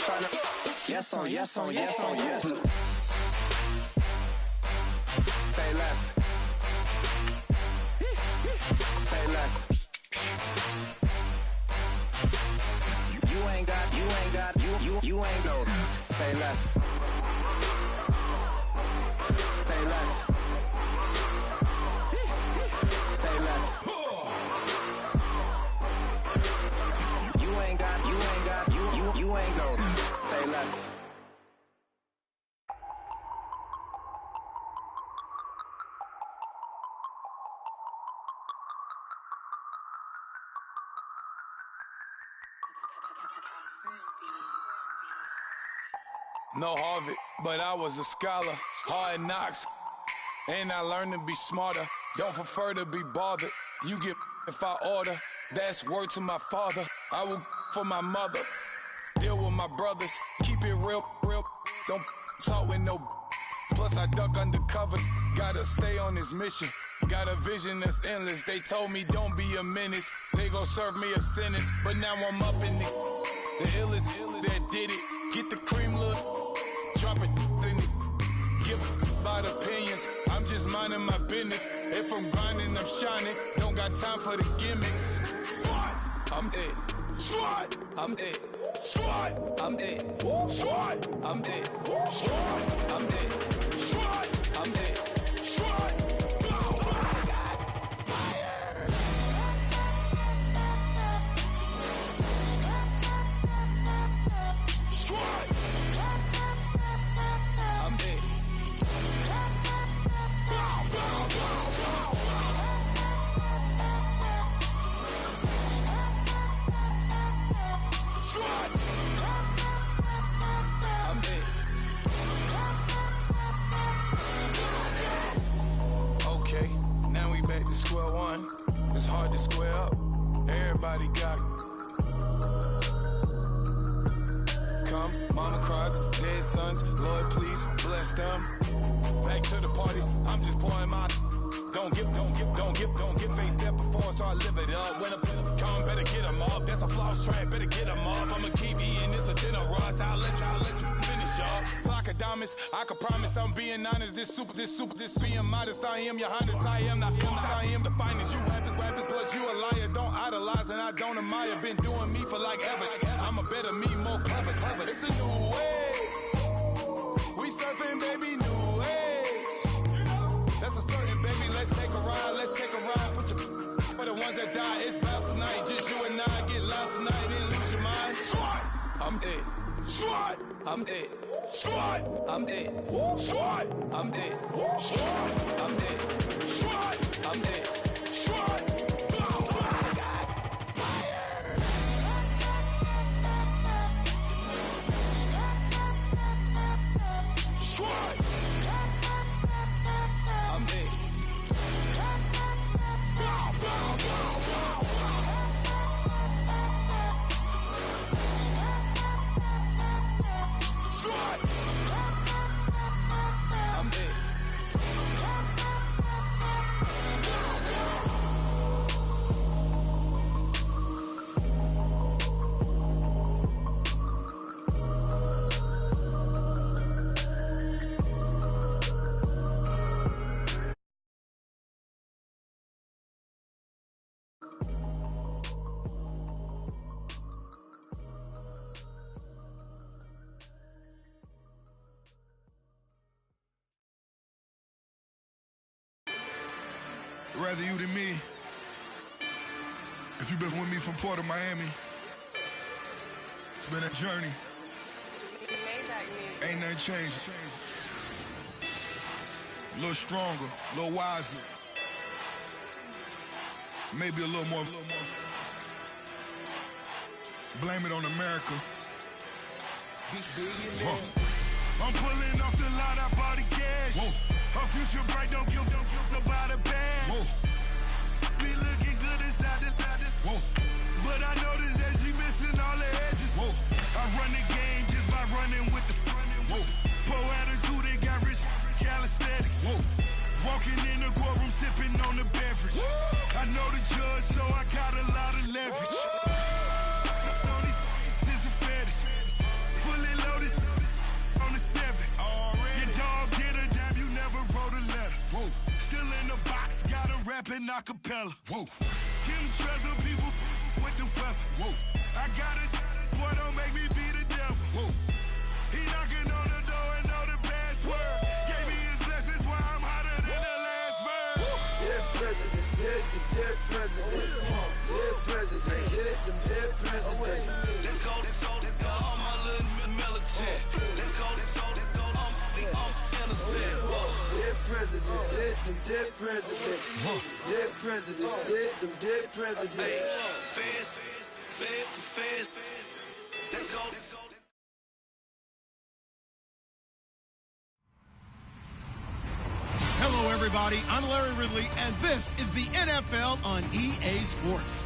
tryna. Yes on, yes on, yes on, yes. Say less. Say less. You ain't got, you ain't go. Say less. Say less. Say less. You ain't got, you ain't go. Say less. No Harvard, but I was a scholar. Hard knocks, and I learned to be smarter. Don't prefer to be bothered. You get if I order. That's word to my father. I will for my mother. Deal with my brothers. Keep it real. Don't talk with no. Plus I duck undercover. Gotta stay on this mission. Got a vision that's endless. They told me don't be a menace. They gon' serve me a sentence. But now I'm up in it. The illest that did it. Get the cream, look. Drop it in it. Give about opinions. I'm just minding my business. If I'm grinding, I'm shining. Don't got time for the gimmicks. Squad, I'm it. Squad, I'm it. Squad, I'm it. Squad, I'm it. Squad, I'm it. Squad, I'm it. Squad. Back to square one. It's hard to square up. Everybody got come. Mama cries, dead sons. Lord, please bless them. Back to the party. I'm just pouring my. Don't get face step before, so I live it up. When I come, better get them up. That's a floss track, better get them up. I'ma keep eating this a dinner rush. I'll let you finish, y'all. Flock of diamonds, I can promise I'm being honest. This being modest. I am your highness, I am not I am the finest. You rappers, plus you a liar. Don't idolize and I don't admire. Been doing me for like ever. I'm a better me, more clever. It's a new way. We surfing, baby, new age. That's a certain, baby. Let's take a ride. Put your for the ones that die. It's vows tonight. Just you and I get lost tonight and lose your mind. Squad, I'm it. Squad, I'm it. Squad, I'm it. Squad, I'm it. Squad, I'm it. Squad, I'm it. Squad. Rather you than me. If you've been with me from Port of Miami, it's been a journey. Ain't nothing changed. A little stronger, a little wiser. Maybe a little more. Blame it on America. I'm pulling off the lot, I bought the cash. Whoa. Her future bright, don't give nobody bad. Whoa. Be looking good inside the whoa. But I noticed that she missing all the edges. Whoa. I run the game just by running with the whoa. Poor attitude, they got rich calisthenics. Whoa. Walking in the courtroom, sipping on the beverage. Woo. I know the judge, so I got a lot of leverage. This is a fetish. Fully acapella. Whoa. Kim treasure people with the weapon. Whoa. I got it, boy, don't make me be the devil. Whoa. He knocking on the door and know the password. Gave me his blessings while I'm hotter than the last verse. Dead presidents, dead presidents. Dead presidents, dead presidents. Let's go, all my little militant. Let's go, I'm innocent. Dead presidents, dead presidents. Dead presidents, dead presidents. Feds. Let's go. Hello, everybody. I'm Larry Ridley, and this is the NFL on EA Sports.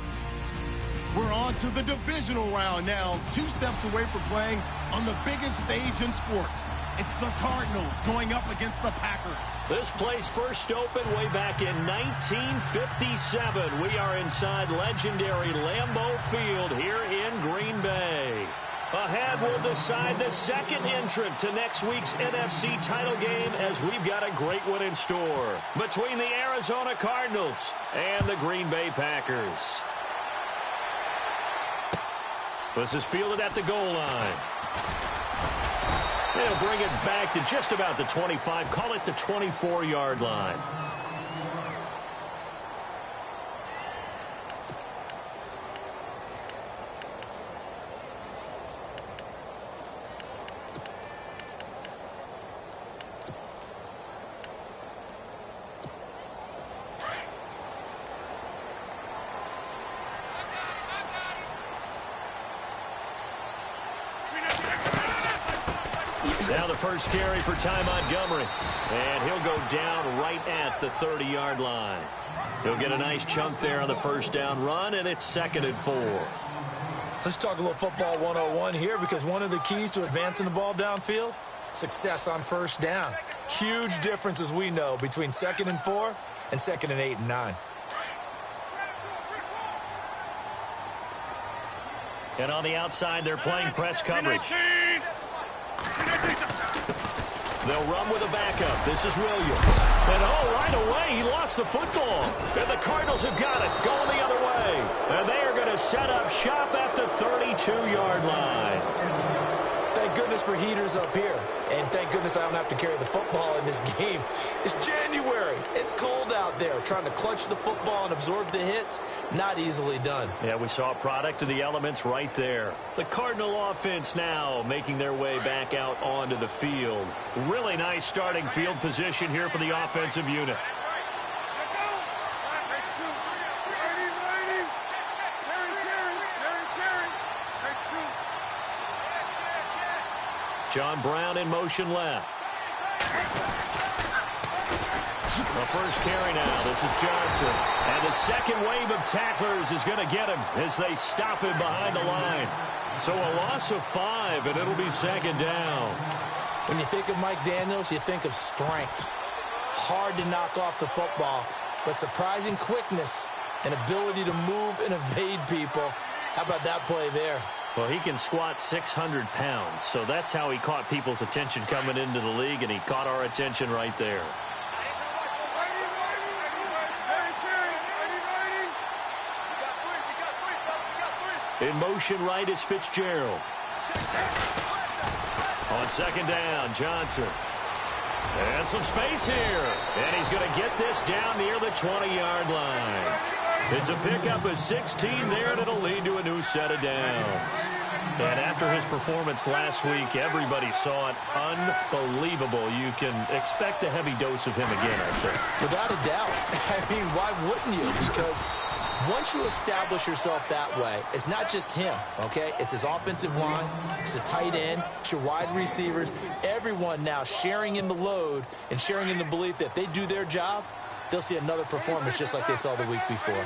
We're on to the divisional round now, 2 steps away from playing on the biggest stage in sports. It's the Cardinals going up against the Packers. This place first opened way back in 1957. We are inside legendary Lambeau Field here in Green Bay. Ahead, we'll decide the second entrant to next week's NFC title game as we've got a great one in store between the Arizona Cardinals and the Green Bay Packers. This is fielded at the goal line. They'll bring it back to just about the 25, call it the 24-yard line. Now the first carry for Ty Montgomery. And he'll go down right at the 30-yard line. He'll get a nice chunk there on the first down run, and it's 2nd and 4. Let's talk a little football 101 here, because one of the keys to advancing the ball downfield, success on first down. Huge difference, as we know, between 2nd and 4 and 2nd and 8 and 9. And on the outside, they're playing press coverage. They'll run with a backup. This is Williams. And right away, he lost the football. And the Cardinals have got it, going the other way. And they are going to set up shop at the 32-yard line. Thank goodness for heaters up here. And thank goodness I don't have to carry the football in this game. It's January. It's cold out there. Trying to clutch the football and absorb the hits, not easily done. Yeah, we saw a product of the elements right there. The Cardinal offense now making their way back out onto the field. Really nice starting field position here for the offensive unit. John Brown in motion left. The first carry now. This is Johnson. And the second wave of tacklers is going to get him as they stop him behind the line. So a loss of 5, and it'll be 2nd down. When you think of Mike Daniels, you think of strength. Hard to knock off the football, but surprising quickness and ability to move and evade people. How about that play there? Well, he can squat 600 pounds, so that's how he caught people's attention coming into the league, and he caught our attention right there. In motion right is Fitzgerald. On 2nd down, Johnson. And some space here. And he's going to get this down near the 20-yard line. It's a pickup of 16 there, and it'll lead to a new set of downs. And after his performance last week, everybody saw it. Unbelievable. You can expect a heavy dose of him again, I think. Without a doubt. I mean, why wouldn't you? Because once you establish yourself that way, it's not just him, okay? It's his offensive line, it's the tight end, it's your wide receivers, everyone now sharing in the load and sharing in the belief that they do their job, they'll see another performance just like they saw the week before.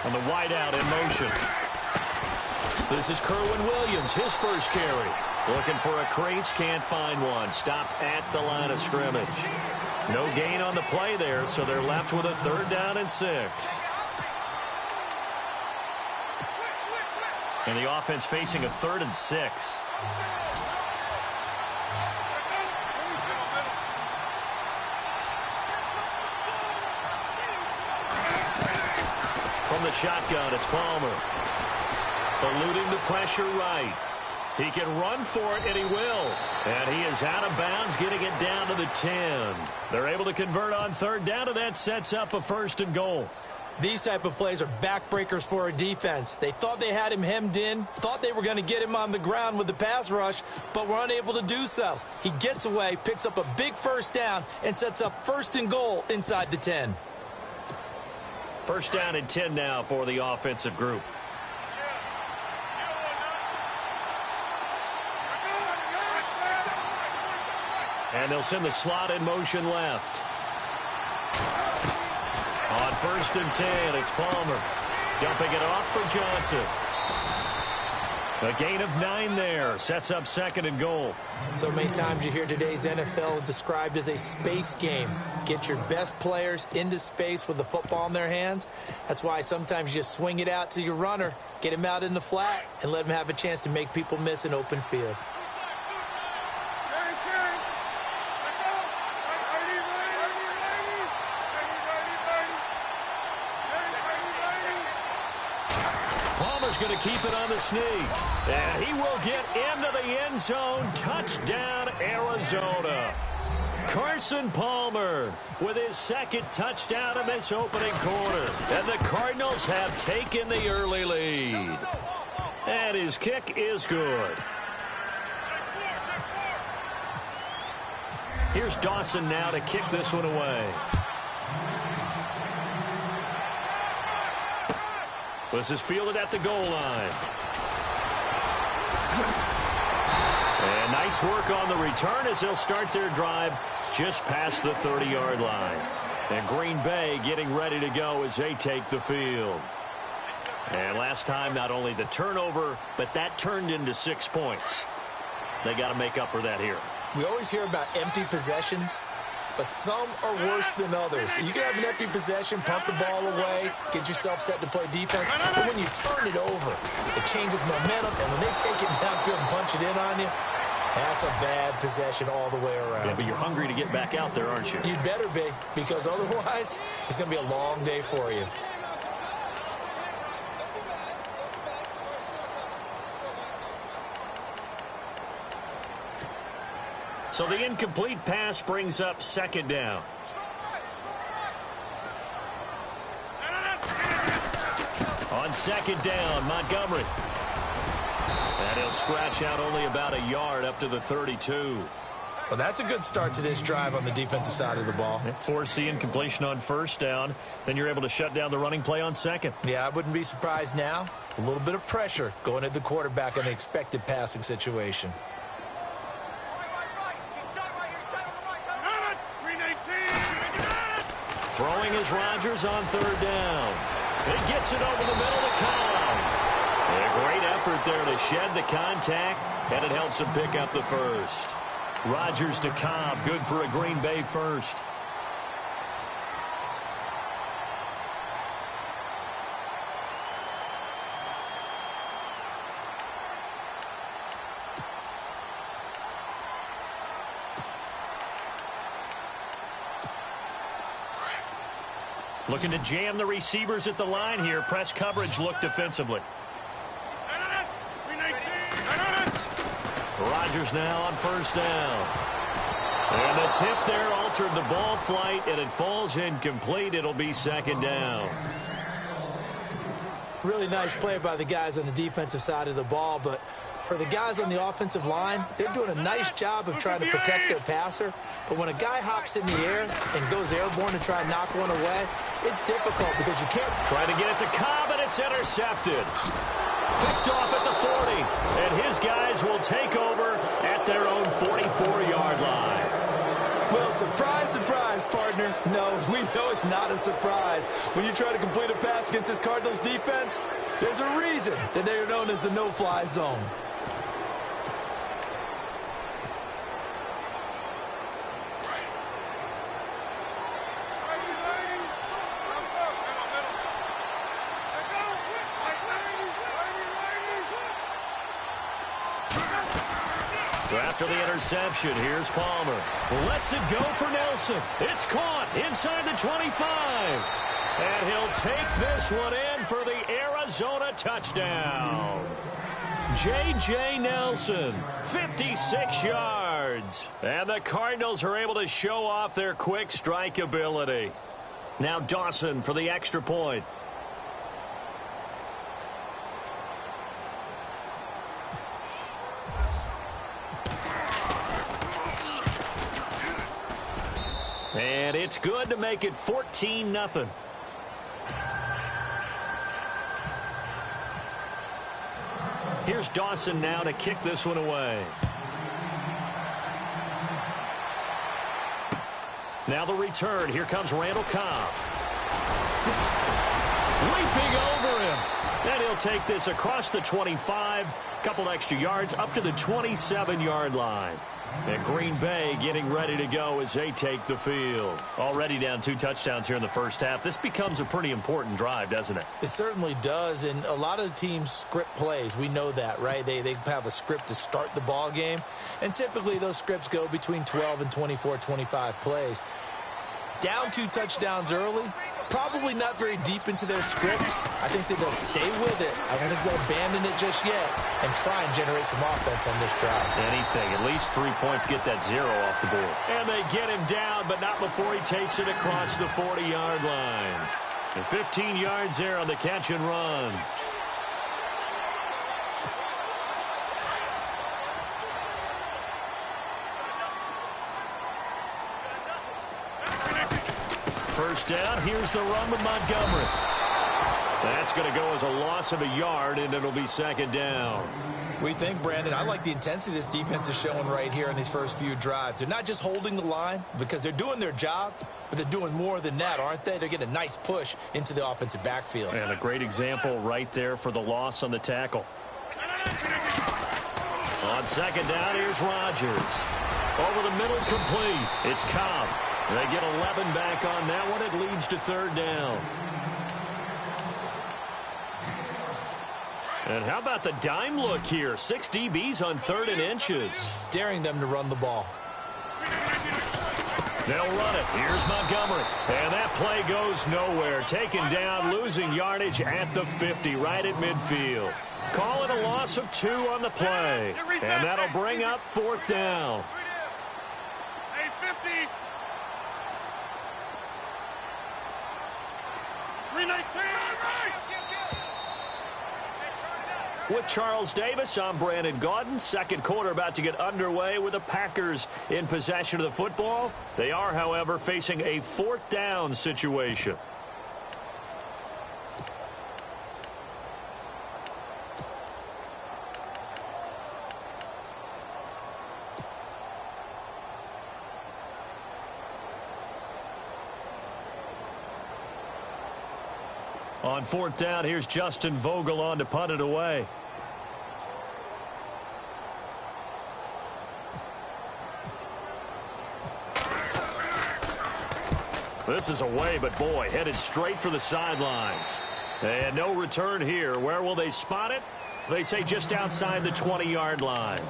On the wideout in motion. This is Kerwin Williams, his first carry. Looking for a crease, can't find one. Stopped at the line of scrimmage. No gain on the play there, so they're left with a 3rd down and 6. And the offense facing a 3rd and 6. From the shotgun, it's Palmer. Eluding the pressure right. He can run for it, and he will. And he is out of bounds, getting it down to the 10. They're able to convert on third down, and that sets up a 1st and goal. These type of plays are backbreakers for a defense. They thought they had him hemmed in, thought they were going to get him on the ground with the pass rush, but were unable to do so. He gets away, picks up a big 1st down, and sets up 1st and goal inside the 10. 1st down and 10 now for the offensive group. And they'll send the slot in motion left. On 1st and 10, it's Palmer. Dumping it off for Johnson. A gain of 9 there. Sets up 2nd and goal. So many times you hear today's NFL described as a space game. Get your best players into space with the football in their hands. That's why sometimes you swing it out to your runner, get him out in the flat, and let him have a chance to make people miss an open field. Going to keep it on the sneak. And he will get into the end zone. Touchdown, Arizona. Carson Palmer with his 2nd touchdown in this opening quarter. And the Cardinals have taken the early lead. And his kick is good. Here's Dawson now to kick this one away. This is fielded at the goal line. And nice work on the return as they'll start their drive just past the 30-yard line. And Green Bay getting ready to go as they take the field. And last time, not only the turnover, but that turned into 6 points. They got to make up for that here. We always hear about empty possessions, but some are worse than others. You can have an empty possession, pump the ball away, get yourself set to play defense, but when you turn it over, it changes momentum, and when they take it downfield and punch it in on you, that's a bad possession all the way around. Yeah, but you're hungry to get back out there, aren't you? You'd better be, because otherwise, it's going to be a long day for you. So the incomplete pass brings up 2nd down. On 2nd down, Montgomery. And he'll scratch out only about a yard up to the 32. Well, that's a good start to this drive on the defensive side of the ball. Force the incompletion on 1st down. Then you're able to shut down the running play on 2nd. Yeah, I wouldn't be surprised now. A little bit of pressure going at the quarterback on the expected passing situation. Throwing is Rodgers on 3rd down. It gets it over the middle to Cobb. A great effort there to shed the contact, and it helps him pick up the 1st. Rodgers to Cobb, good for a Green Bay 1st. Looking to jam the receivers at the line here. Press coverage look defensively. Rodgers now on 1st down. And the tip there altered the ball flight, and it falls incomplete. It'll be 2nd down. Really nice play by the guys on the defensive side of the ball, but for the guys on the offensive line, they're doing a nice job of trying to protect their passer. But when a guy hops in the air and goes airborne to try and knock one away, it's difficult because you can't. Try to get it to Cobb, and it's intercepted. Picked off at the 40, and his guys will take over at their own 44-yard line. Well, surprise, surprise, partner. No, we know it's not a surprise. When you try to complete a pass against this Cardinals defense, there's a reason that they are known as the no-fly zone. After the interception, here's Palmer. Lets it go for Nelson. It's caught inside the 25. And he'll take this one in for the Arizona touchdown. J.J. Nelson, 56 yards. And the Cardinals are able to show off their quick strike ability. Now Dawson for the extra point. And it's good to make it 14-0. Here's Dawson now to kick this one away. Now the return. Here comes Randall Cobb. Leaping over him. And he'll take this across the 25. Couple extra yards up to the 27-yard line. And Green Bay getting ready to go as they take the field. Already down 2 touchdowns here in the first half. This becomes a pretty important drive, doesn't it? It certainly does, and a lot of the teams script plays. We know that, right? They have a script to start the ball game, and typically those scripts go between 12 and 24, 25 plays. Down 2 touchdowns early, probably not very deep into their script. I think that they'll stay with it. I don't think they'll abandon it just yet and try and generate some offense on this drive. Anything. At least 3 points get that 0 off the board. And they get him down, but not before he takes it across the 40-yard line. And 15 yards there on the catch and run. First down, here's the run with Montgomery. That's going to go as a loss of a yard, and it'll be second down. We think, Brandon, I like the intensity this defense is showing right here in these first few drives. They're not just holding the line because they're doing their job, but they're doing more than that, aren't they? They're getting a nice push into the offensive backfield. And a great example right there for the loss on the tackle. On second down, here's Rodgers. Over the middle, complete. It's Cobb. They get 11 back on that one. It leads to third down. And how about the dime look here? 6 DBs on 3rd and inches. Daring them to run the ball. They'll run it. Here's Montgomery. And that play goes nowhere. Taken down, losing yardage at the 50, right at midfield. Call it a loss of 2 on the play. And that'll bring up 4th down. Hey, 50. 319. With Charles Davis, I'm Brandon Gaudin. Second quarter about to get underway with the Packers in possession of the football. They are, however, facing a 4th down situation. On 4th down, here's Justin Vogel on to punt it away. This is away, but boy, headed straight for the sidelines. And no return here. Where will they spot it? They say just outside the 20-yard line.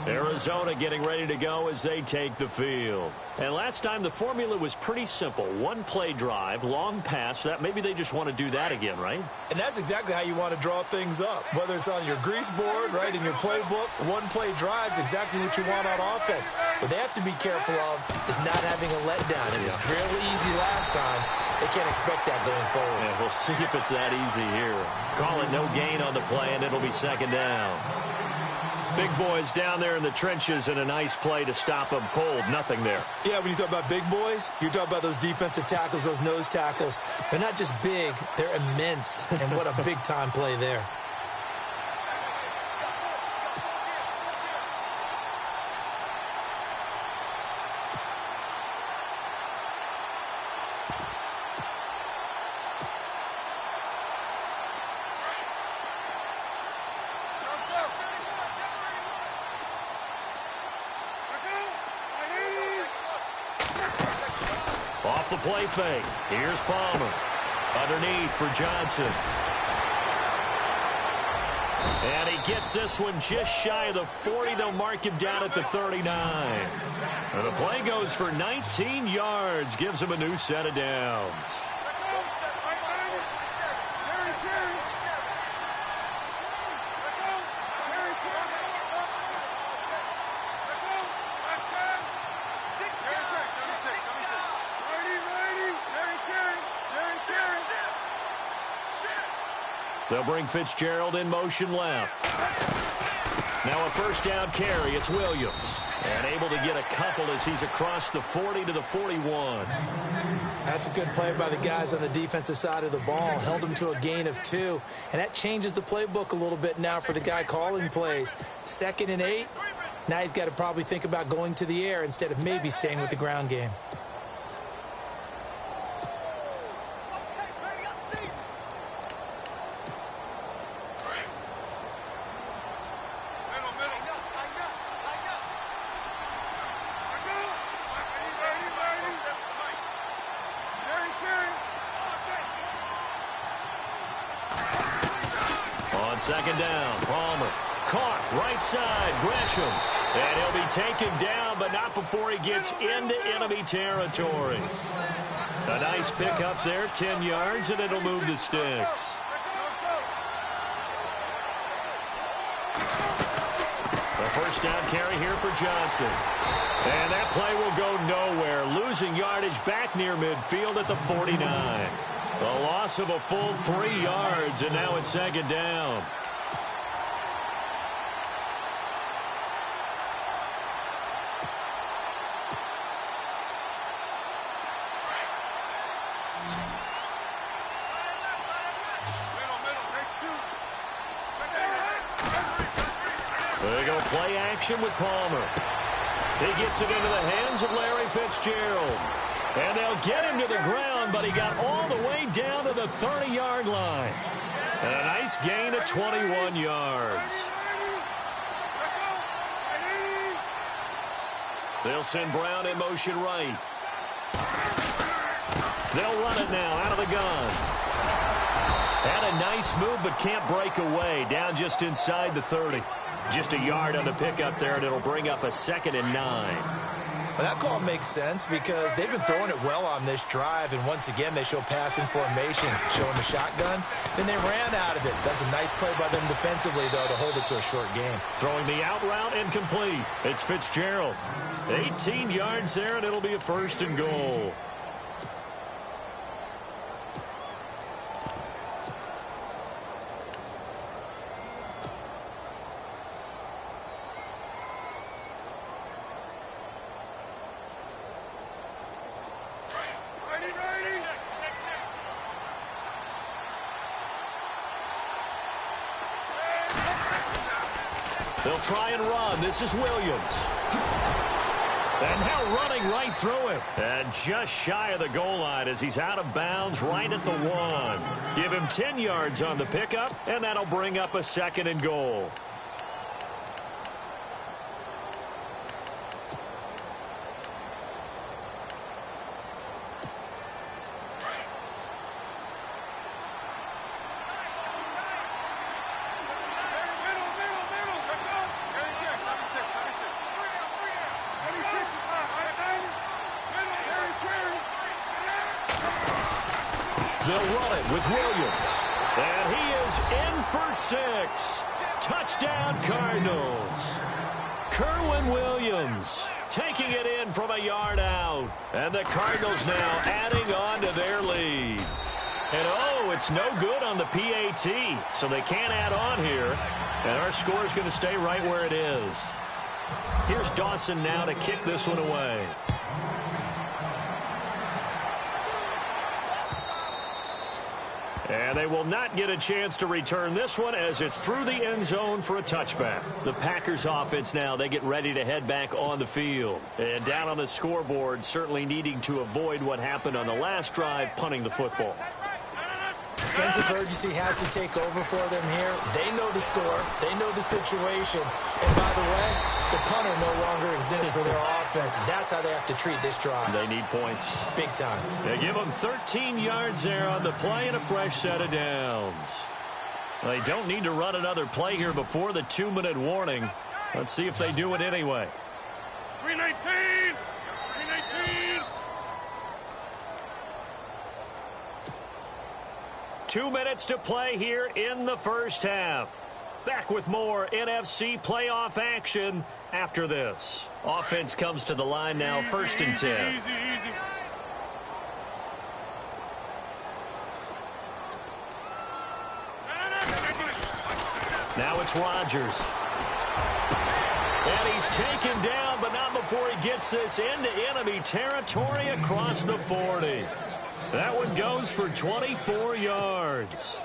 Arizona getting ready to go as they take the field. And last time the formula was pretty simple. 1-play drive, long pass. That maybe they just want to do that again, right? And that's exactly how you want to draw things up. Whether it's on your grease board, right, in your playbook, 1-play drive's exactly what you want on offense. What they have to be careful of is not having a letdown. It was fairly easy last time. They can't expect that going forward. Yeah, we'll see if it's that easy here. Call it no gain on the play, and it'll be second down. Big boys down there in the trenches, and a nice play to stop them cold. Nothing there. Yeah, when you talk about big boys, you're talking about those defensive tackles, those nose tackles. They're not just big, they're immense. And what a big-time play there. Off the play fake. Here's Palmer. Underneath for Johnson. And he gets this one just shy of the 40. They'll mark him down at the 39. And the play goes for 19 yards. Gives him a new set of downs. They'll bring Fitzgerald in motion left. Now a first down carry. It's Williams. And able to get a couple as he's across the 40 to the 41. That's a good play by the guys on the defensive side of the ball. Held them to a gain of 2. And that changes the playbook a little bit now for the guy calling plays. 2nd and 8. Now he's got to probably think about going to the air instead of maybe staying with the ground game. On 2nd down, Palmer. Caught, right side, Gresham. And he'll be taken down, but not before he gets into enemy territory. A nice pickup there, 10 yards, and it'll move the sticks. A first down carry here for Johnson. And that play will go nowhere, losing yardage back near midfield at the 49. A loss of a full 3 yards, and now it's 2nd down. They go play action with Palmer. He gets it into the hands of Larry Fitzgerald. And they'll get him to the ground, but he got all the way down to the 30-yard line. And a nice gain of 21 yards. They'll send Brown in motion right. They'll run it now out of the gun. Had a nice move, but can't break away. Down just inside the 30. Just a yard on the pickup there, and it'll bring up a 2nd and 9. Well, that call makes sense because they've been throwing it well on this drive, and once again they show passing formation, showing the shotgun. Then they ran out of it. That's a nice play by them defensively, though, to hold it to a short game. Throwing the out route incomplete. It's Fitzgerald. 18 yards there, and it'll be a 1st and goal. They'll try and run. This is Williams. And now running right through him. And just shy of the goal line as he's out of bounds right at the 1. Give him 10 yards on the pickup, and that'll bring up a 2nd and goal. They'll run it with Williams. And he is in for 6. Touchdown, Cardinals. Kerwin Williams taking it in from a yard out. And the Cardinals now adding on to their lead. And, oh, it's no good on the PAT, so they can't add on here. And our score is going to stay right where it is. Here's Dawson now to kick this one away. And they will not get a chance to return this one as it's through the end zone for a touchback. The Packers offense now, they get ready to head back on the field. And down on the scoreboard, certainly needing to avoid what happened on the last drive, punting the football. Sense of urgency has to take over for them here. They know the score. They know the situation. And by the way, the punter no longer exists for their offense. That's how they have to treat this drive. They need points. Big time. They give them 13 yards there on the play and a fresh set of downs. They don't need to run another play here before the 2-minute warning. Let's see if they do it anyway. 319! 319! 2 minutes to play here in the first half. Back with more NFC playoff action after this. Offense comes to the line now, 1st and 10. Easy. Now it's Rodgers. And he's taken down, but not before he gets this into enemy territory across the 40. That one goes for 24 yards.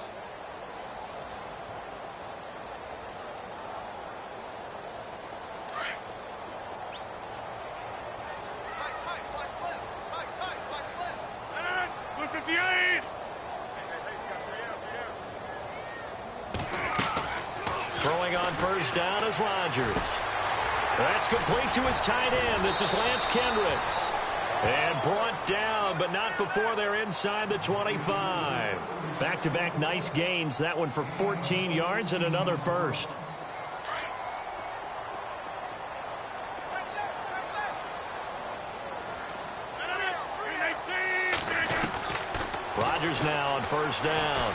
Throwing on first down is Rodgers. That's complete to his tight end. This is Lance Kendricks. And brought down, but not before they're inside the 25. Back-to-back nice gains. That one for 14 yards and another first. Rodgers now on first down.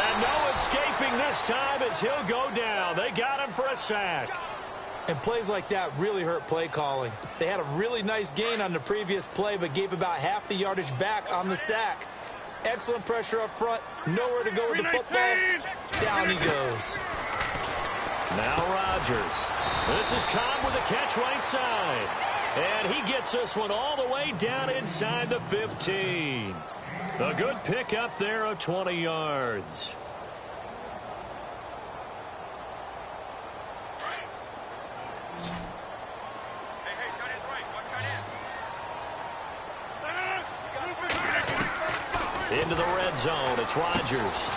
And no escaping this time as he'll go down. They got him for a sack. And plays like that really hurt play calling. They had a really nice gain on the previous play, but gave about half the yardage back on the sack. Excellent pressure up front. Nowhere to go with the football. Down he goes. Now Rodgers. This is Cobb with a catch right side. And he gets this one all the way down inside the 15. A good pick up there of 20 yards. Into the red zone. It's Rodgers.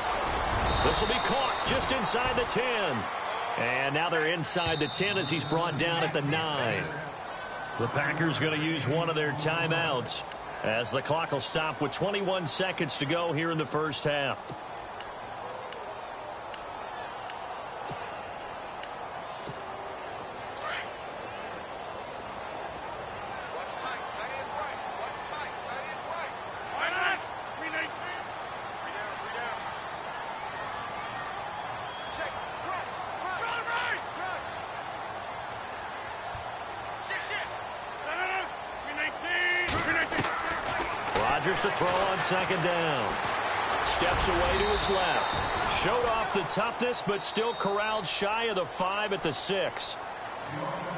This will be caught just inside the 10. And now they're inside the 10 as he's brought down at the 9. The Packers going to use one of their timeouts as the clock will stop with 21 seconds to go here in the first half. Rodgers to throw on second down. Steps away to his left. Showed off the toughness, but still corralled shy of the 5 at the 6.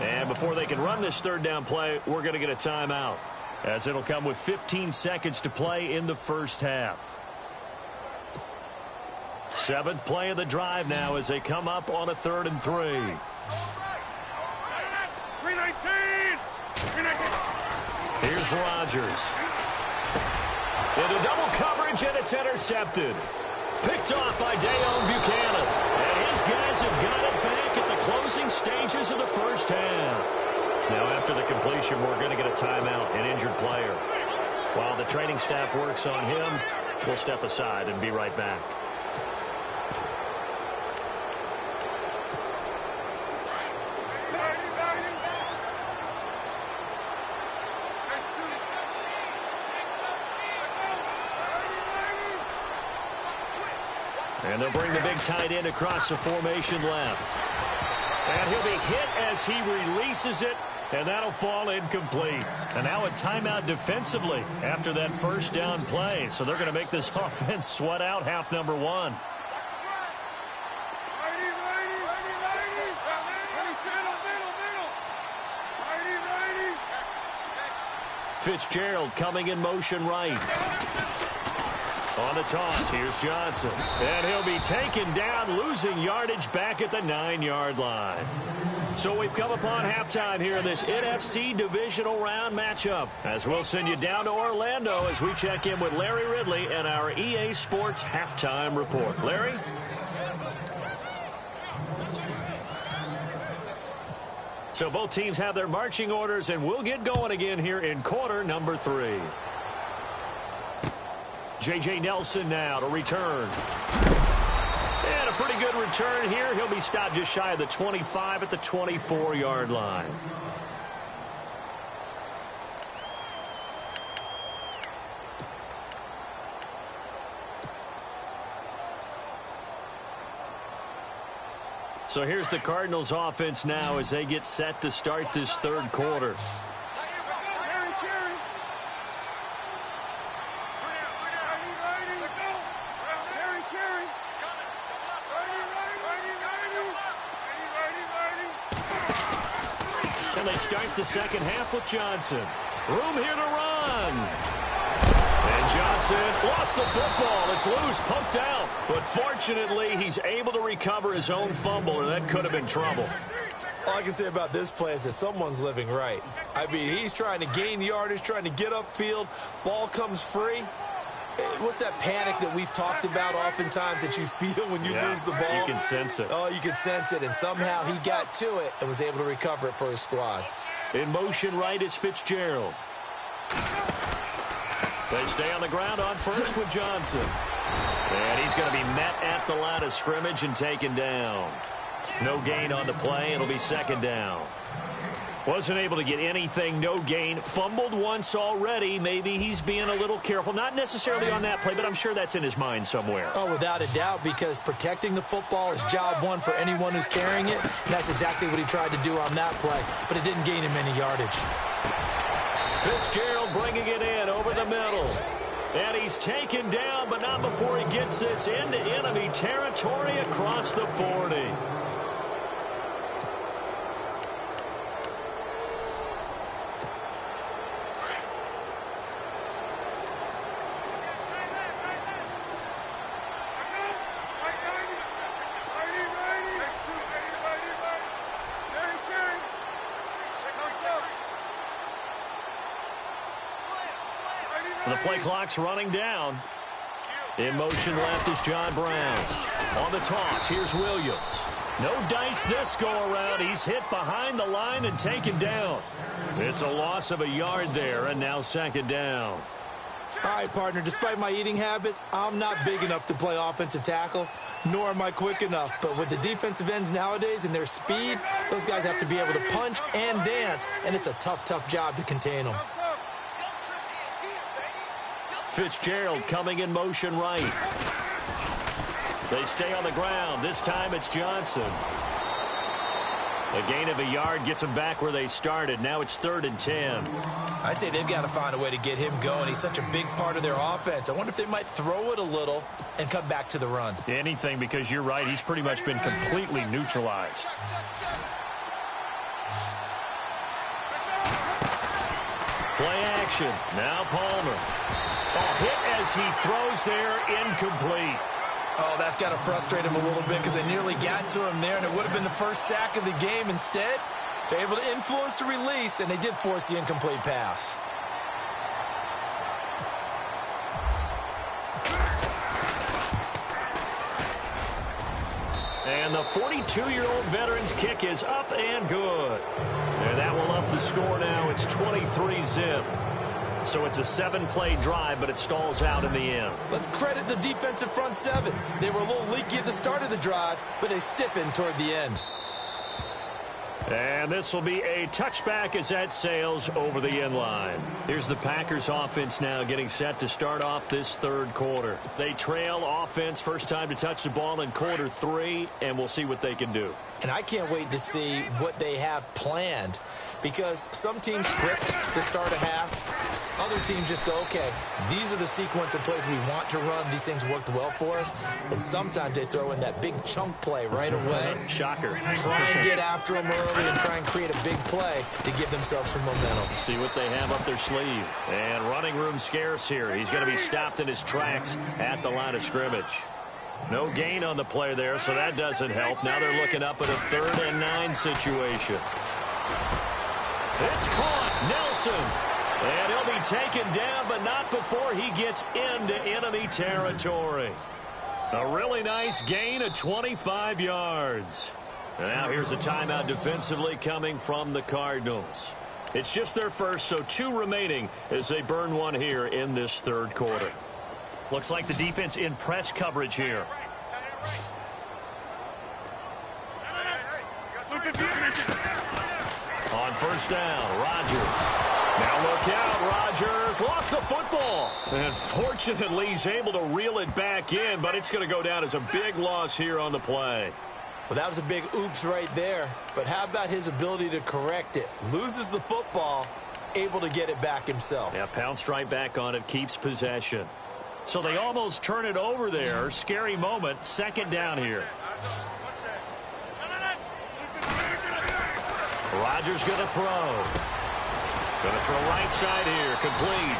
And before they can run this third down play, we're going to get a timeout, as it'll come with 15 seconds to play in the first half. 7th play of the drive now as they come up on a 3rd and 3. 319! Here's Rodgers. Into double coverage, and it's intercepted. Picked off by Dayon Buchanan. And his guys have got it back at the closing stages of the first half. Now, after the completion, we're going to get a timeout, an injured player. While the training staff works on him, we'll step aside and be right back. And they'll bring the big tight end across the formation left. And he'll be hit as he releases it, and that'll fall incomplete. And now a timeout defensively after that first down play. So they're going to make this offense sweat out half number 1. Fitzgerald coming in motion right. On the toss, here's Johnson. And he'll be taken down, losing yardage back at the 9-yard line. So we've come upon halftime here in this NFC divisional round matchup, as we'll send you down to Orlando as we check in with Larry Ridley and our EA Sports halftime report. Larry? So both teams have their marching orders, and we'll get going again here in quarter number 3. J.J. Nelson now to return. And a pretty good return here. He'll be stopped just shy of the 25 at the 24-yard line. So here's the Cardinals offense now as they get set to start this third quarter. And they start the second half with Johnson. Room here to run. And Johnson lost the football. It's loose, poked out. But fortunately, he's able to recover his own fumble, or that could have been trouble. All I can say about this play is that someone's living right. I mean, he's trying to gain yardage, trying to get upfield. Ball comes free. What's that panic that we've talked about oftentimes that you feel when you lose the ball? You can sense it. Oh, you can sense it. And somehow he got to it and was able to recover it for his squad. In motion right is Fitzgerald. They stay on the ground on first with Johnson. And he's going to be met at the line of scrimmage and taken down. No gain on the play. It'll be second down. Wasn't able to get anything, no gain. Fumbled once already. Maybe he's being a little careful. Not necessarily on that play, but I'm sure that's in his mind somewhere. Oh, without a doubt, because protecting the football is job one for anyone who's carrying it. And that's exactly what he tried to do on that play, but it didn't gain him any yardage. Fitzgerald bringing it in over the middle. And he's taken down, but not before he gets this into enemy territory across the 40. The play clock's running down. In motion left is John Brown. On the toss, here's Williams. No dice this go-around. He's hit behind the line and taken down. It's a loss of a yard there, and now second down. All right, partner, despite my eating habits, I'm not big enough to play offensive tackle, nor am I quick enough. But with the defensive ends nowadays and their speed, those guys have to be able to punch and dance, and it's a tough, tough job to contain them. Fitzgerald coming in motion right. They stay on the ground. This time it's Johnson. A gain of a yard gets them back where they started. Now it's 3rd and 10. I'd say they've got to find a way to get him going. He's such a big part of their offense. I wonder if they might throw it a little and come back to the run. Anything, because you're right. He's pretty much been completely neutralized. Play action. Now Palmer. Hit as he throws there, incomplete. Oh, that's got to frustrate him a little bit because they nearly got to him there, and it would have been the first sack of the game. Instead, they're able to influence the release, and they did force the incomplete pass. And the 42-year-old veteran's kick is up and good. And that will up the score now. It's 23-zip. So it's a 7-play drive, but it stalls out in the end. Let's credit the defensive front seven. They were a little leaky at the start of the drive, but they stiffened toward the end. And this will be a touchback as that sails over the end line. Here's the Packers offense now getting set to start off this third quarter. They trail offense, first time to touch the ball in quarter 3, and we'll see what they can do. And I can't wait to see what they have planned, because some teams script to start a half. Other teams just go, okay, these are the sequence of plays we want to run. These things worked well for us. And sometimes they throw in that big chunk play right away. Shocker. Try and get after them early and try and create a big play to give themselves some momentum. See what they have up their sleeve. And running room scarce here. He's going to be stopped in his tracks at the line of scrimmage. No gain on the play there, so that doesn't help. Now they're looking up at a 3rd and 9 situation. It's caught. Nelson. And he'll be taken down, but not before he gets into enemy territory. A really nice gain of 25 yards. And now here's a timeout defensively coming from the Cardinals. It's just their first, so 2 remaining as they burn one here in this third quarter. Looks like the defense in press coverage here. On first down, Rodgers. Now look out, Rodgers lost the football. And fortunately, he's able to reel it back in, but it's going to go down as a big loss here on the play. Well, that was a big oops right there. But how about his ability to correct it? Loses the football, able to get it back himself. Yeah, pounced right back on it, keeps possession. So they almost turn it over there. Scary moment, second down here. Rodgers going to throw. Going to throw right side here. Complete.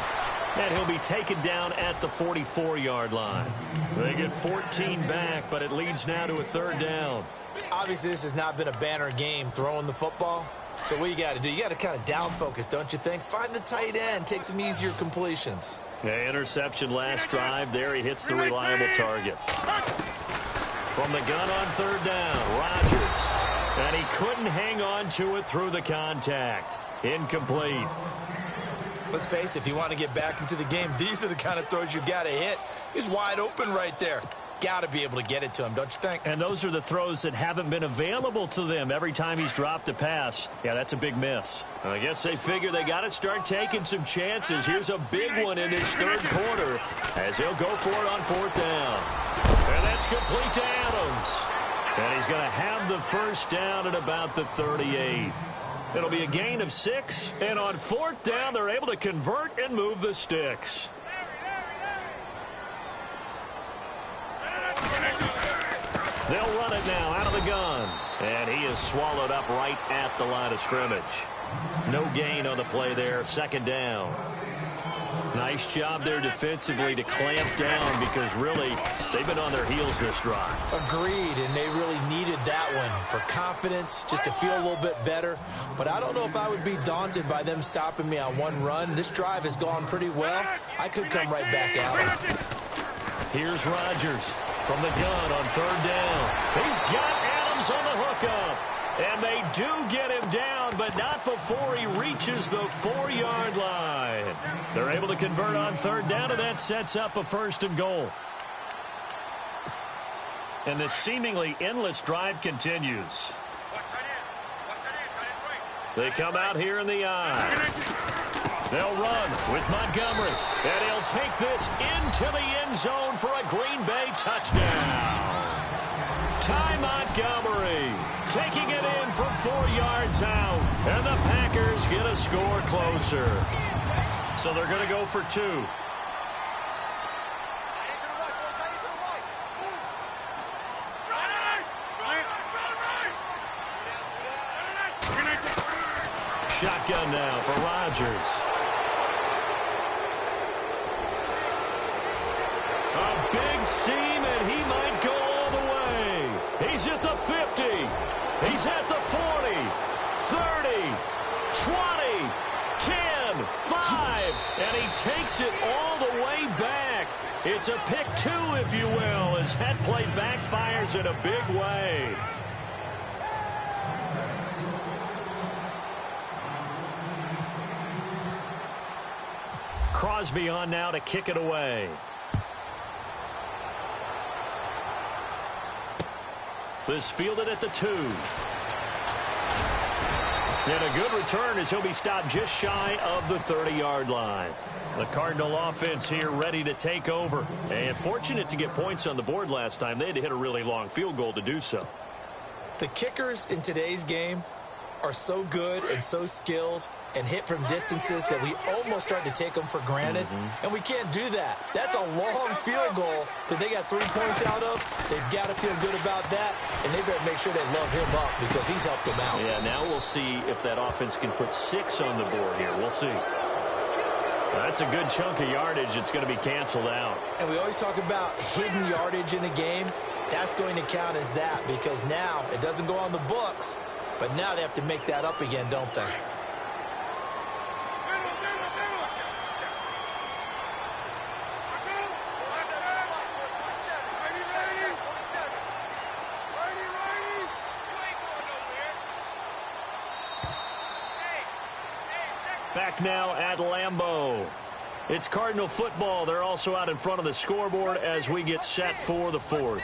And he'll be taken down at the 44-yard line. They get 14 back, but it leads now to a 3rd down. Obviously, this has not been a banner game throwing the football. So what you got to do, you got to kind of down focus, don't you think? Find the tight end, take some easier completions. Yeah, interception last drive. There he hits the reliable target. From the gun on 3rd down, Rodgers. And he couldn't hang on to it through the contact. Incomplete. Let's face it, if you want to get back into the game, these are the kind of throws you got to hit. He's wide open right there. Got to be able to get it to him, don't you think? And those are the throws that haven't been available to them every time he's dropped a pass. Yeah, that's a big miss. I guess they figure they got to start taking some chances. Here's a big one in this 3rd quarter as he'll go for it on 4th down. And that's complete to Adams. And he's going to have the 1st down at about the 38. It'll be a gain of 6, and on 4th down, they're able to convert and move the sticks. They'll run it now out of the gun, and he is swallowed up right at the line of scrimmage. No gain on the play there, 2nd down. Nice job there defensively to clamp down because really they've been on their heels this drive. Agreed, and they really needed that one for confidence, just to feel a little bit better. But I don't know if I would be daunted by them stopping me on one run. This drive has gone pretty well. I could come right back at them. Here's Rodgers from the gun on 3rd down. He's got Adams on the hookup. And they do get him down, but not before he reaches the 4-yard line. They're able to convert on 3rd down, and that sets up a 1st and goal. And the seemingly endless drive continues. They come out here in the eye. They'll run with Montgomery, and he'll take this into the end zone for a Green Bay touchdown. Ty Montgomery taking it in from 4 yards out, and the Packers get a score closer. So they're going to go for 2. Shotgun now for Rodgers. A big seam, and he might go all the way. He's at the 50. He's at the 40, 30, 20, 10, 5, and he takes it all the way back. It's a pick 2, if you will, as that play backfires in a big way. Crosby on now to kick it away. This fielded at the 2. And a good return as he'll be stopped just shy of the 30-yard line. The Cardinal offense here ready to take over. And fortunate to get points on the board last time. They had to hit a really long field goal to do so. The kickers in today's game are so good and so skilled and hit from distances that we almost start to take them for granted. And we can't do that. That's a long field goal that they got 3 points out of. They've got to feel good about that, and they better make sure they love him up because he's helped them out. Yeah, now we'll see if that offense can put 6 on the board here. We'll see. That's a good chunk of yardage. It's going to be canceled out. And we always talk about hidden yardage in a game. That's going to count as that because now it doesn't go on the books, but now they have to make that up again, don't they? Back now at Lambeau. It's Cardinal football. They're also out in front of the scoreboard as we get set for the 4th.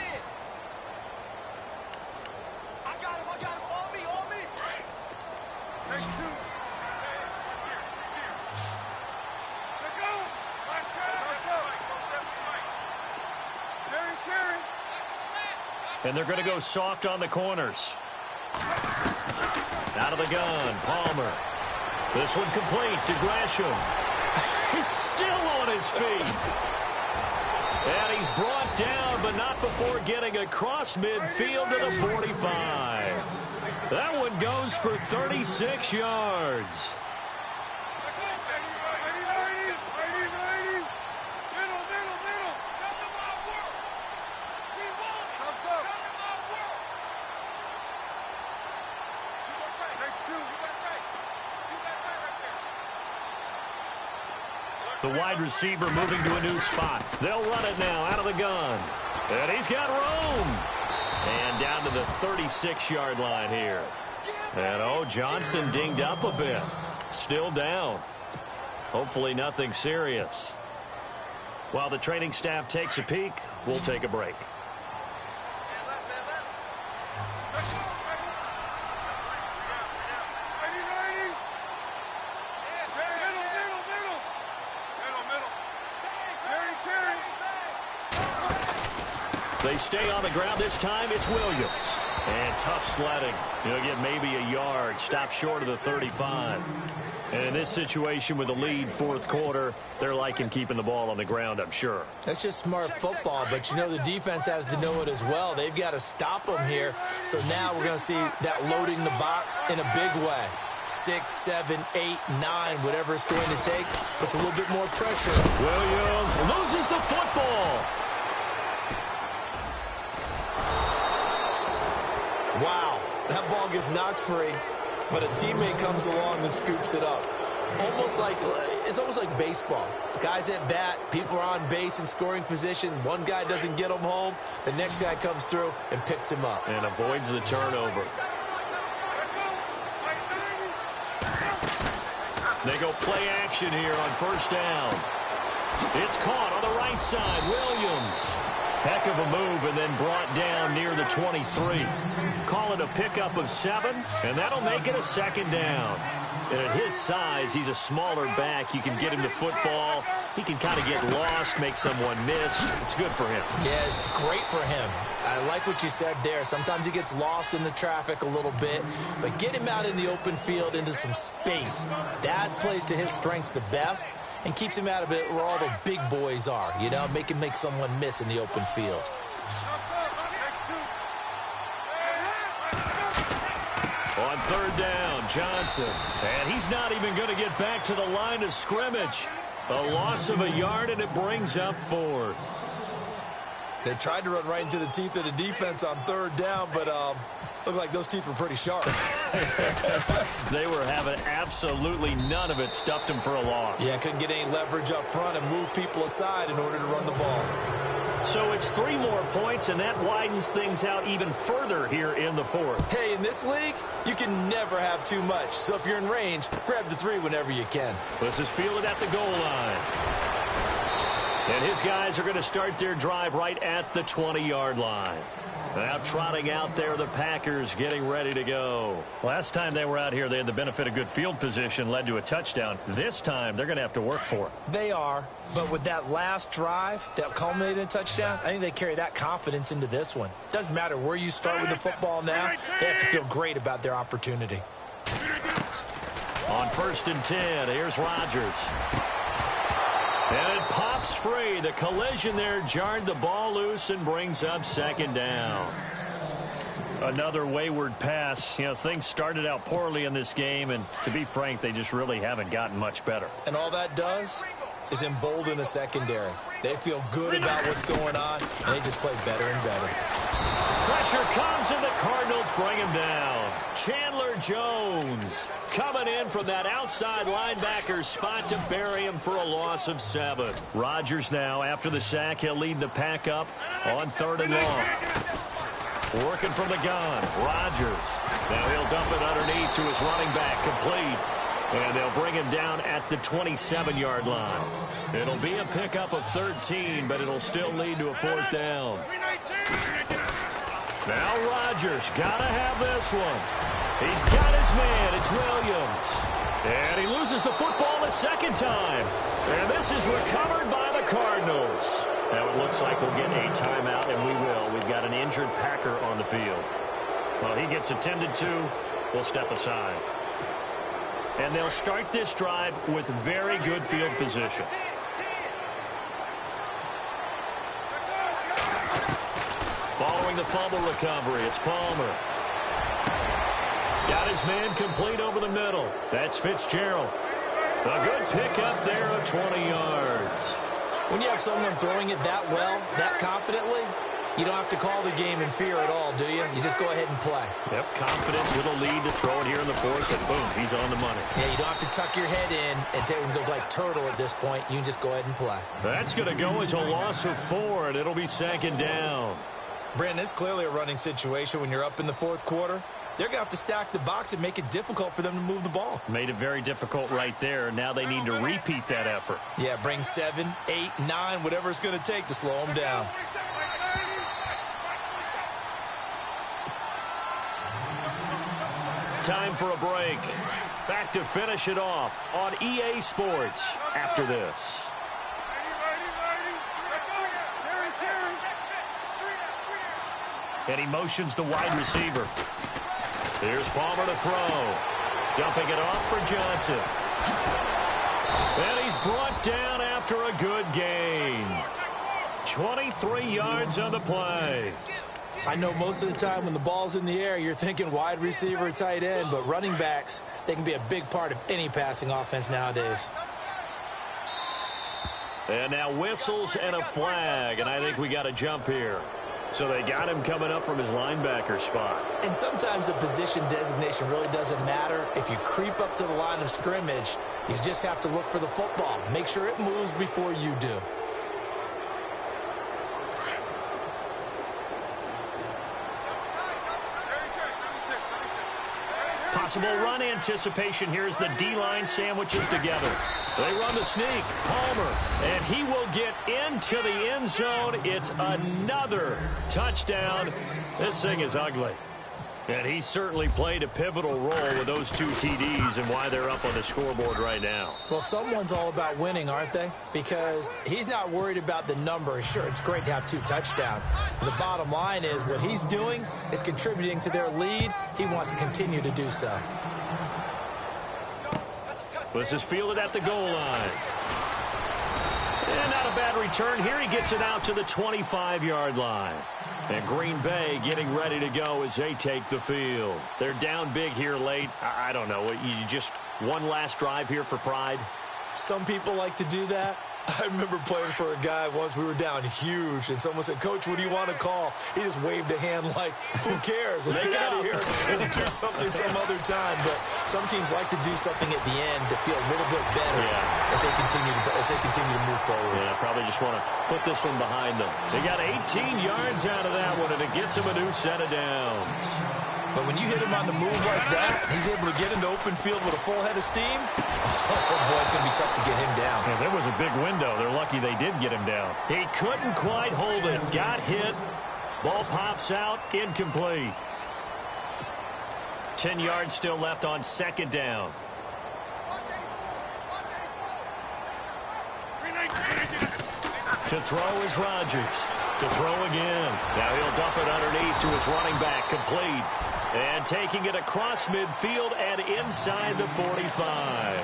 And they're going to go soft on the corners. Out of the gun, Palmer. This one complete to Gresham. He's still on his feet. And he's brought down, but not before getting across midfield to the 45. That one goes for 36 yards. The wide receiver moving to a new spot. They'll run it now out of the gun. And he's got room. And down to the 36-yard line here. And, Johnson dinged up a bit. Still down. Hopefully nothing serious. While the training staff takes a peek, we'll take a break. They stay on the ground this time. It's Williams. And tough sledding. He'll get maybe a yard. Stop short of the 35. And in this situation with the lead fourth quarter, they're liking keeping the ball on the ground, I'm sure. That's just smart football, but the defense has to know it as well. They've got to stop them here. So now we're going to see that loading the box in a big way. 6, 7, 8, 9, whatever it's going to take, puts a little bit more pressure. Williams loses the football. Wow, that ball gets knocked free, but a teammate comes along and scoops it up. It's almost like baseball. Guys at bat, people are on base in scoring position. One guy doesn't get him home. The next guy comes through and picks him up. And avoids the turnover. They go play action here on first down. It's caught on the right side. Williams. Heck of a move and then brought down near the 23. Call it a pickup of 7, and that'll make it a second down. And at his size, he's a smaller back. You can get him the football. He can kind of get lost, make someone miss. It's good for him. Yeah, it's great for him. I like what you said there. Sometimes he gets lost in the traffic a little bit, but get him out in the open field into some space. That plays to his strengths the best and keeps him out of it where all the big boys are, make him make someone miss in the open field. On third down, Johnson. And he's not even going to get back to the line of scrimmage. A loss of a yard, and it brings up fourth. They tried to run right into the teeth of the defense on third down, but looked like those teeth were pretty sharp. They were having absolutely none of it. Stuffed him for a loss. Yeah, couldn't get any leverage up front and move people aside in order to run the ball. So it's 3 more points, and that widens things out even further here in the fourth. Hey, in this league, you can never have too much. So if you're in range, grab the 3 whenever you can. This is fielded at the goal line. And his guys are going to start their drive right at the 20-yard line. Now trotting out there, the Packers getting ready to go. Last time they were out here, they had the benefit of good field position, led to a touchdown. This time, they're going to have to work for it. They are, but with that last drive that culminated in a touchdown, I think they carry that confidence into this one. Doesn't matter where you start with the football now, they have to feel great about their opportunity. On 1st and 10, here's Rodgers. And it pops free. The collision there jarred the ball loose and brings up second down. Another wayward pass. Things started out poorly in this game, and to be frank, they just really haven't gotten much better. And all that does is embolden the secondary. They feel good about what's going on, and they just play better and better. Pressure comes, and the Cardinals bring him down. Chandler Jones coming in from that outside linebacker spot to bury him for a loss of 7. Rodgers now, after the sack, he'll lead the pack up on 3rd and long. Working from the gun, Rodgers. Now he'll dump it underneath to his running back, complete. And they'll bring him down at the 27-yard line. It'll be a pickup of 13, but it'll still lead to a 4th down. Now Rodgers got to have this one. He's got his man. It's Williams. And he loses the football a second time. And this is recovered by the Cardinals. Now it looks like we'll get a timeout, and we will. We've got an injured Packer on the field. Well, he gets attended to. We'll step aside. And they'll start this drive with very good field position. Following the fumble recovery, it's Palmer. Got his man complete over the middle. That's Fitzgerald. A good pickup there of 20 yards. When you have someone throwing it that well, that confidently, you don't have to call the game in fear at all, do you? You just go ahead and play. Yep, confidence with a lead to throw it here in the fourth, and boom, he's on the money. Yeah, you don't have to tuck your head in and go like turtle at this point. You can just go ahead and play. That's going to go as a loss of 4, and it'll be second down. Brandon, it's clearly a running situation when you're up in the fourth quarter. They're going to have to stack the box and make it difficult for them to move the ball. Made it very difficult right there. Now they need to repeat that effort. Yeah, bring 7, 8, 9, whatever it's going to take to slow them down. Time for a break. Back to finish it off on EA Sports after this. And he motions the wide receiver. Here's Palmer to throw. Dumping it off for Johnson. And he's brought down after a good gain. 23 yards on the play. I know most of the time when the ball's in the air, you're thinking wide receiver, tight end, but running backs, they can be a big part of any passing offense nowadays. And now whistles and a flag, and I think we got a jump here. So they got him coming up from his linebacker spot. And sometimes the position designation really doesn't matter. If you creep up to the line of scrimmage, you just have to look for the football. Make sure it moves before you do. Possible run anticipation here as the D-line sandwiches together. They run the sneak. Palmer. And he will get into the end zone. It's another touchdown. This thing is ugly. And he certainly played a pivotal role with those 2 TDs and why they're up on the scoreboard right now. Well, someone's all about winning, aren't they? Because he's not worried about the number. Sure, it's great to have 2 touchdowns. But the bottom line is what he's doing is contributing to their lead. He wants to continue to do so. This is fielded at the goal line. And not a bad return here. He gets it out to the 25-yard line. And Green Bay getting ready to go as they take the field. They're down big here late. I don't know. You just one last drive here for pride? Some people like to do that. I remember playing for a guy once. We were down huge, and someone said, "Coach, what do you want to call?" He just waved a hand like, "Who cares? Let's get out of here and do something some other time." But some teams like to do something at the end to feel a little bit better as they continue to move forward. Yeah, probably just want to put this one behind them. They got 18 yards out of that one, and it gets them a new set of downs. But when you hit him on the move like that, he's able to get into open field with a full head of steam. Oh, boy, it's going to be tough to get him down. Yeah, there was a big window. They're lucky they did get him down. He couldn't quite hold it. Got hit. Ball pops out. Incomplete. 10 yards still left on second down. To throw is Rodgers. To throw again. Now he'll dump it underneath to his running back. Complete. And taking it across midfield and inside the 45.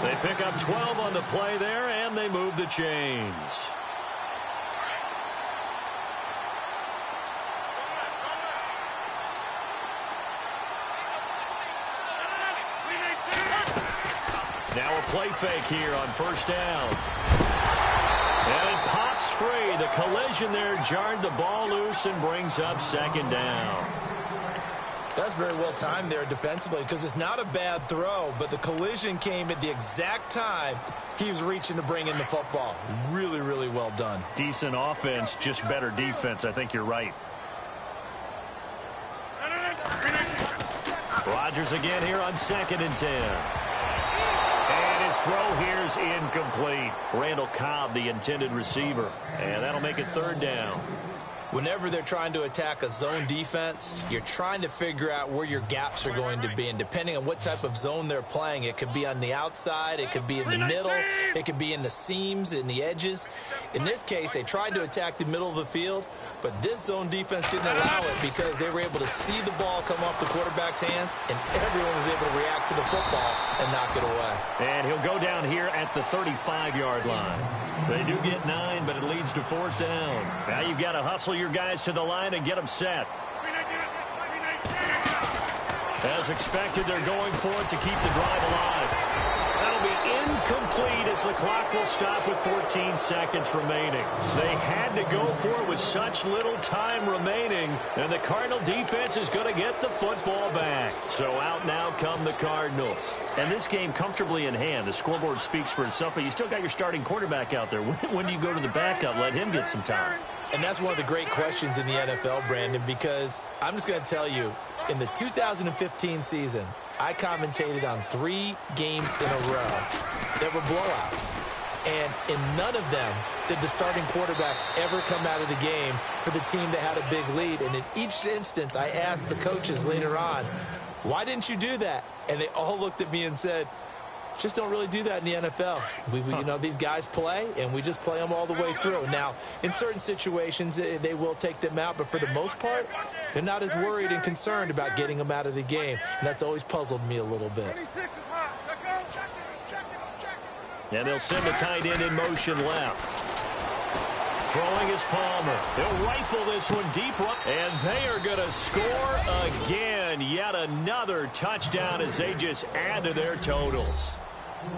They pick up 12 on the play there, and they move the chains. Now a play fake here on first down. And it pops free. The collision there jarred the ball loose and brings up second down. That's very well timed there defensively because it's not a bad throw, but the collision came at the exact time he was reaching to bring in the football. Really, really well done. Decent offense, just better defense. I think you're right. Rodgers again here on 2nd and 10. And his throw here is incomplete. Randall Cobb, the intended receiver. And that'll make it 3rd down. Whenever they're trying to attack a zone defense, you're trying to figure out where your gaps are going to be. And depending on what type of zone they're playing, it could be on the outside, it could be in the middle, it could be in the seams, in the edges. In this case, they tried to attack the middle of the field, but this zone defense didn't allow it because they were able to see the ball come off the quarterback's hands, and everyone was able to react to the football and knock it away. And he'll go down here at the 35-yard line. They do get 9, but it leads to 4th down. Now you've got to hustle your guys to the line and get them set. As expected, they're going for it to keep the drive alive. That'll be incomplete as the clock will stop with 14 seconds remaining. They had to go for it with such little time remaining, and the Cardinal defense is going to get the football back. So out now come the Cardinals. And this game comfortably in hand. The scoreboard speaks for itself, but you still got your starting quarterback out there. When do you go to the backup? Let him get some time. And that's one of the great questions in the NFL, Brandon, because I'm just going to tell you, in the 2015 season, I commentated on 3 games in a row that were blowouts. And in none of them did the starting quarterback ever come out of the game for the team that had a big lead. And in each instance, I asked the coaches later on, why didn't you do that? And they all looked at me and said, just don't really do that in the NFL. You know, these guys play, and we just play them all the way through. Now, in certain situations, they will take them out, but for the most part, they're not as worried and concerned about getting them out of the game, and that's always puzzled me a little bit. And they'll send the tight end in motion left. Throwing is Palmer. He'll rifle this one deep. And they are going to score again. Yet another touchdown as they just add to their totals.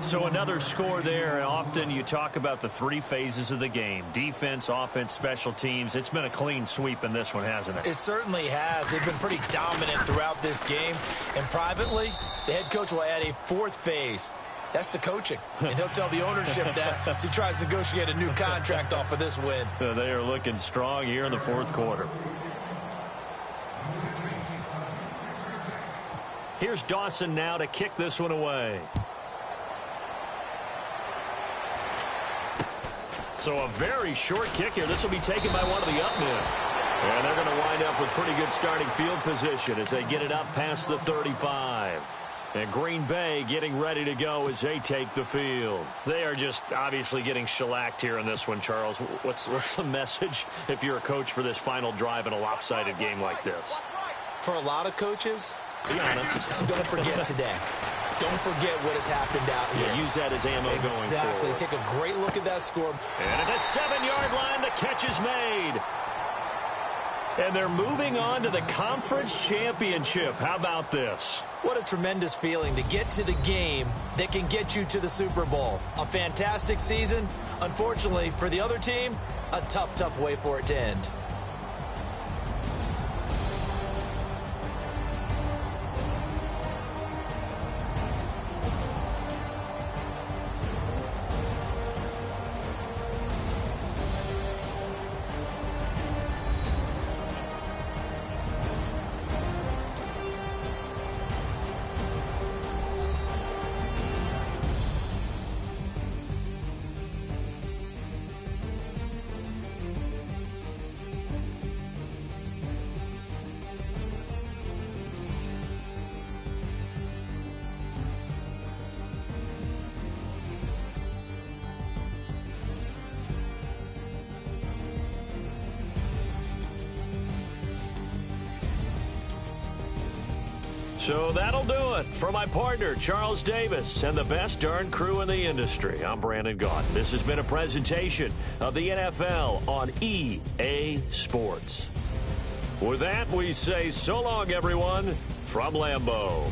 So another score there. And often you talk about the 3 phases of the game. Defense, offense, special teams. It's been a clean sweep in this one, hasn't it? It certainly has. They've been pretty dominant throughout this game. And privately, the head coach will add a 4th phase. That's the coaching. And he'll tell the ownership that as he tries to negotiate a new contract off of this win. They are looking strong here in the 4th quarter. Here's Dawson now to kick this one away. So a very short kick here. This will be taken by one of the up men. And they're going to wind up with pretty good starting field position as they get it up past the 35. And Green Bay getting ready to go as they take the field. They are just obviously getting shellacked here in this one, Charles. What's the message if you're a coach for this final drive in a lopsided game like this? For a lot of coaches, be honest, don't forget today. Don't forget what has happened out here. Yeah, use that as ammo going forward. Exactly. Take a great look at that score. And at the 7-yard line, the catch is made. And they're moving on to the conference championship. How about this? What a tremendous feeling to get to the game that can get you to the Super Bowl. A fantastic season. Unfortunately, for the other team, a tough, tough way for it to end. So that'll do it. For my partner, Charles Davis, and the best darn crew in the industry, I'm Brandon Gaudin. This has been a presentation of the NFL on EA Sports. With that, we say so long, everyone, from Lambeau.